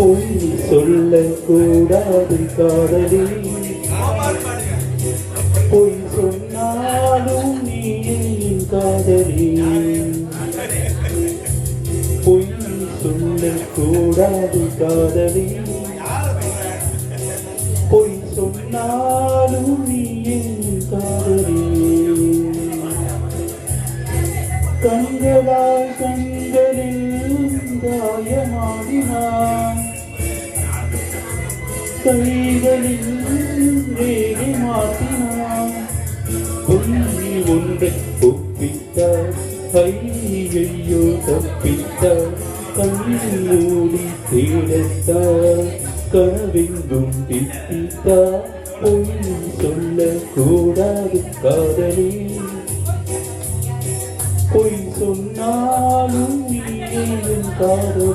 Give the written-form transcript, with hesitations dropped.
பொய் சொல்லக்கூடாது காதலி, பொய் சொன்னாலும் நீ என் காதலி. பொய் சொல்லக்கூடாது காதலி, பொய் சொன்னாலும் நீ என் காதலி. கண்களால் கண்களில் காயமாடினான், கைகளில் ரேகை மாற்றினான். பொன்னி ஒன்றை ஒப்பித்தார், ஐயையோ தப்பித்தார். கண்ணூடி தேடத்தார், கனவெங்கும் தித்தித்தார். பொய் சொல்லக்கூடாது காதலி, பொய் சொன்னாலும் நீ என் காதலி.